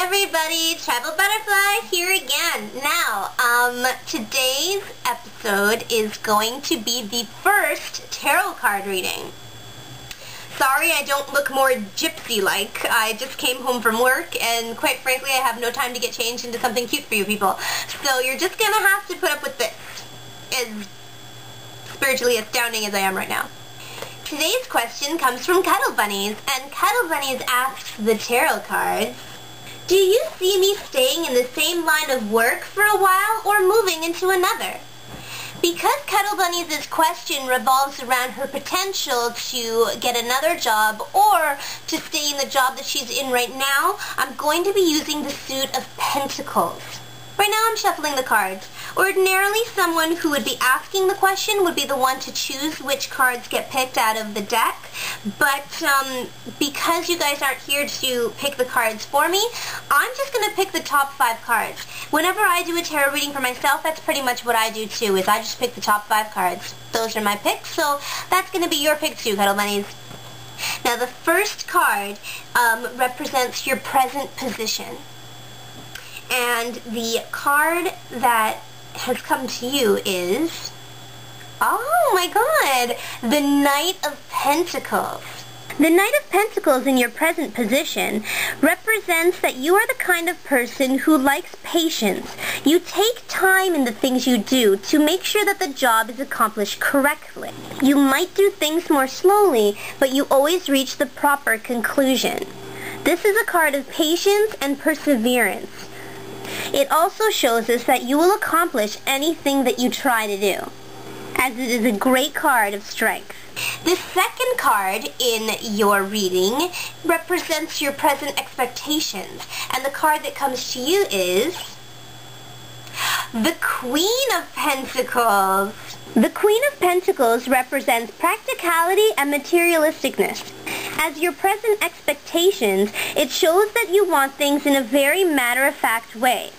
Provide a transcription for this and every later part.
everybody, TribalButterfly here again. Now, today's episode is going to be the first tarot card reading. Sorry I don't look more gypsy-like. I just came home from work and quite frankly I have no time to get changed into something cute for you people. So you're just gonna have to put up with this, as spiritually astounding as I am right now. Today's question comes from Cuddlebunnies, and Cuddlebunnies asks the tarot cards, do you see me staying in the same line of work for a while or moving into another? Because Cuddlebunnies' question revolves around her potential to get another job or to stay in the job that she's in right now, I'm going to be using the suit of Pentacles. Right now I'm shuffling the cards. Ordinarily, someone who would be asking the question would be the one to choose which cards get picked out of the deck, but because you guys aren't here to pick the cards for me, I'm just going to pick the top 5 cards. Whenever I do a tarot reading for myself, that's pretty much what I do too, is I just pick the top 5 cards. Those are my picks, so that's going to be your pick too, Cuddlebunnies. Now the first card represents your present position. And the card that has come to you is, oh my god, the Knight of Pentacles. The Knight of Pentacles in your present position represents that you are the kind of person who likes patience. You take time in the things you do to make sure that the job is accomplished correctly. You might do things more slowly, but you always reach the proper conclusion. This is a card of patience and perseverance. It also shows us that you will accomplish anything that you try to do, as it is a great card of strength. The second card in your reading represents your present expectations, and the card that comes to you is the Queen of Pentacles. The Queen of Pentacles represents practicality and materialisticness. As your present expectations, it shows that you want things in a very matter-of-fact way.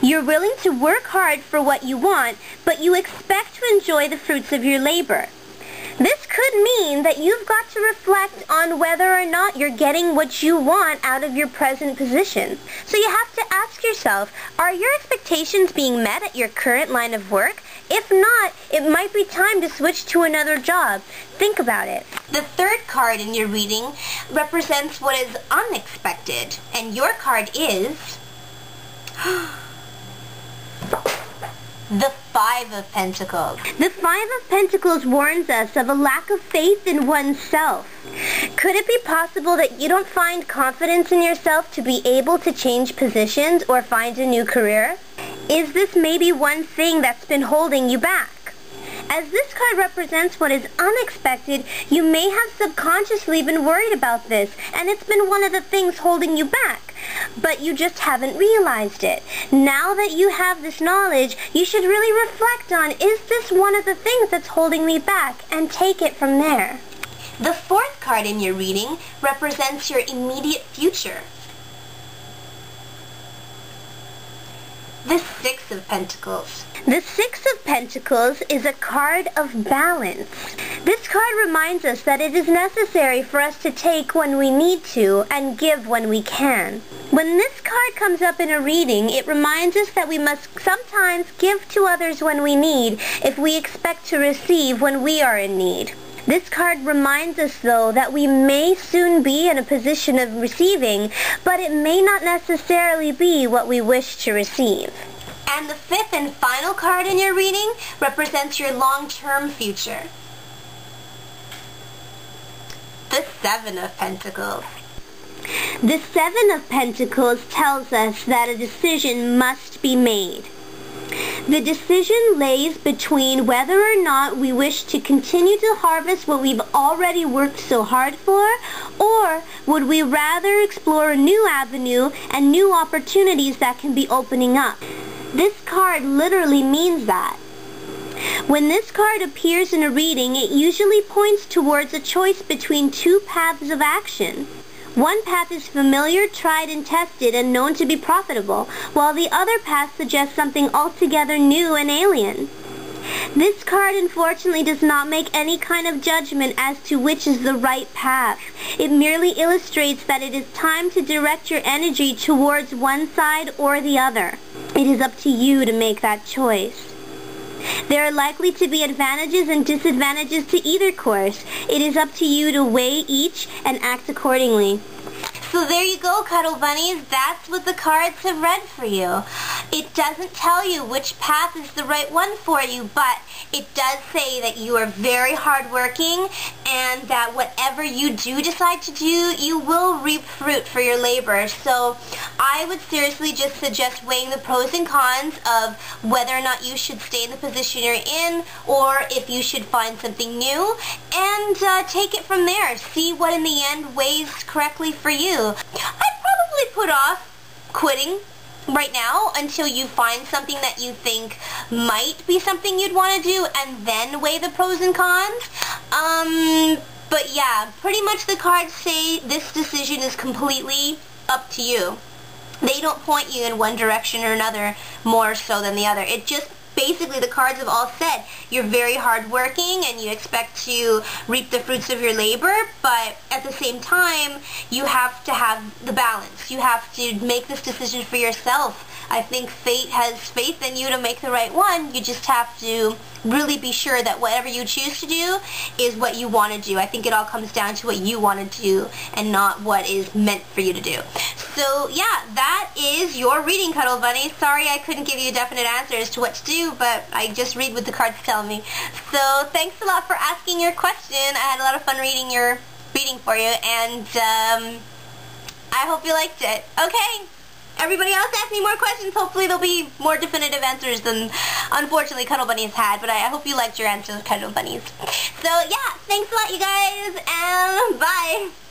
You're willing to work hard for what you want, but you expect to enjoy the fruits of your labor. This could mean that you've got to reflect on whether or not you're getting what you want out of your present position. So you have to ask yourself, are your expectations being met at your current line of work? If not, it might be time to switch to another job. Think about it. The third card in your reading represents what is unexpected, and your card is the Five of Pentacles. The Five of Pentacles warns us of a lack of faith in oneself. Could it be possible that you don't find confidence in yourself to be able to change positions or find a new career? Is this maybe one thing that's been holding you back? As this card represents what is unexpected, you may have subconsciously been worried about this, and it's been one of the things holding you back, but you just haven't realized it. Now that you have this knowledge, you should really reflect on, is this one of the things that's holding me back, and take it from there. The fourth card in your reading represents your immediate future. The Six of Pentacles. The Six of Pentacles is a card of balance. This card reminds us that it is necessary for us to take when we need to and give when we can. When this card comes up in a reading, it reminds us that we must sometimes give to others when we need if we expect to receive when we are in need. This card reminds us, though, that we may soon be in a position of receiving, but it may not necessarily be what we wish to receive. And the fifth and final card in your reading represents your long-term future. The Seven of Pentacles. The Seven of Pentacles tells us that a decision must be made. The decision lays between whether or not we wish to continue to harvest what we've already worked so hard for, or would we rather explore a new avenue and new opportunities that can be opening up. This card literally means that. When this card appears in a reading, it usually points towards a choice between two paths of action. One path is familiar, tried and tested, and known to be profitable, while the other path suggests something altogether new and alien. This card unfortunately does not make any kind of judgment as to which is the right path. It merely illustrates that it is time to direct your energy towards one side or the other. It is up to you to make that choice. There are likely to be advantages and disadvantages to either course. It is up to you to weigh each and act accordingly. So there you go, Cuddle Bunnies. That's what the cards have read for you. It doesn't tell you which path is the right one for you, but it does say that you are very hardworking and that whatever you do decide to do, you will reap fruit for your labor. So I would seriously just suggest weighing the pros and cons of whether or not you should stay in the position you're in or if you should find something new, and take it from there. See what in the end weighs correctly for you. I'd probably put off quitting right now until you find something that you think might be something you'd want to do, and then weigh the pros and cons. But yeah, pretty much the cards say this decision is completely up to you. They don't point you in one direction or another more so than the other. It just basically, the cards have all said you're very hardworking and you expect to reap the fruits of your labor, but at the same time, you have to have the balance. You have to make this decision for yourself. I think fate has faith in you to make the right one. You just have to really be sure that whatever you choose to do is what you want to do. I think it all comes down to what you want to do and not what is meant for you to do. So yeah, that is your reading, Cuddle Bunny. Sorry I couldn't give you a definite answer as to what to do, but I just read what the cards tell me. So thanks a lot for asking your question. I had a lot of fun reading your reading for you, and I hope you liked it. Okay. Everybody else ask me more questions. Hopefully there'll be more definitive answers than, unfortunately, Cuddle Bunnies had. But I hope you liked your answers, Cuddle Bunnies. So, yeah, thanks a lot, you guys, and bye.